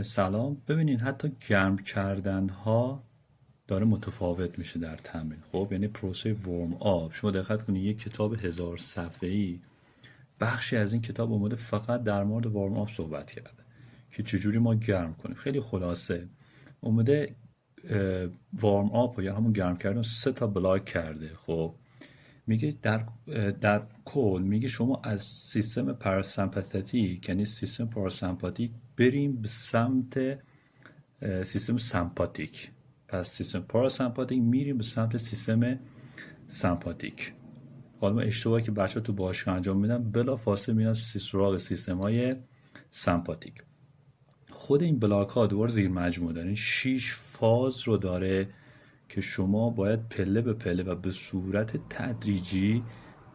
سلام. ببینید حتی گرم کردن ها داره متفاوت میشه در تمرین. خب یعنی پروسه ورم آب، شما دقت کنید یک کتاب 1000 صفحه‌ای بخشی از این کتاب اومده فقط در مورد ورم آب صحبت کرده که چجوری ما گرم کنیم. خیلی خلاصه اومده ورم آب یا همون گرم کردن 3 تا بلاک کرده. خب میگه در کل میگه شما از سیستم پاراسمپاتیک، یعنی سیستم پاراسمپاتیک، بریم به سمت سیستم سمپاتیک. پس سیستم پاراسمپاتیک میریم به سمت سیستم سمپاتیک. حالا من اشتباهی که بچه تو باشگاه انجام میدن بلا فاصله میرن سراغ سیستم های سمپاتیک. خود این بلاک ها دوباره زیر مجموعه دارن 6 فاز رو داره که شما باید پله به پله و به صورت تدریجی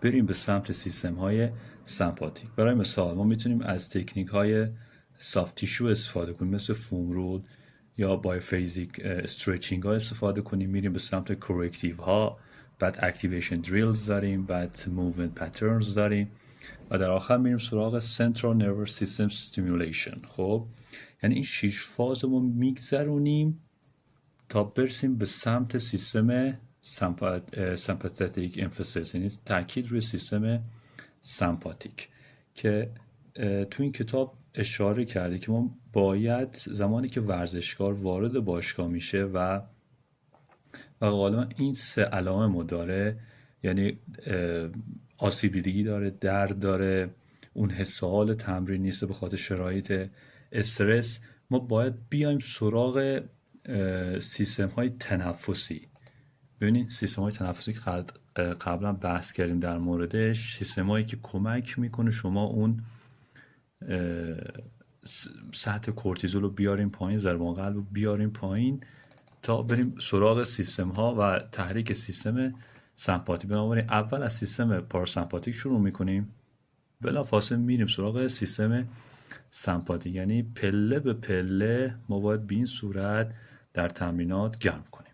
بریم به سمت سیستم های سمپاتیک. برای مثال ما میتونیم از تکنیک های سافت تیشو استفاده کنیم، مثل فوم رول یا بایوفیزیک استرچینگ ها استفاده کنیم، میریم به سمت کورکتیو ها، بعد اکتیویشن دریلز داریم، بعد موومنت پترنز داریم و در آخر میریم سراغ سنترال نروس سیستم استیمولیشن. خب یعنی این 6 فاز رو میگذرونیم تا برسیم به سمت سیستم سمپاتیک امفاسیس، یعنی تاکید روی سیستم سمپاتیک، که تو این کتاب اشاره کرده که ما باید زمانی که ورزشکار وارد باشگاه میشه و غالبا این 3 علائم رو داره، یعنی آسیب دیدگی داره، درد داره، اون حس حال تمرین نیست به خاطر شرایط استرس، ما باید بیایم سراغ سیستم های تنفسی. ببینید سیستم های تنفسی که قبلا بحث کردیم در موردش، سیستم هایی که کمک میکنه شما اون سطح کورتیزول رو بیاریم پایین، ضربان قلب رو بیاریم پایین تا بریم سراغ سیستم ها و تحریک سیستم سمپاتیک. بنابراین اول از سیستم پاراسمپاتیک شروع میکنیم، بلافاصله میریم سراغ سیستم سمپاتیک، یعنی پله به پله ما باید به این صورت در تمرینات گرم کنیم.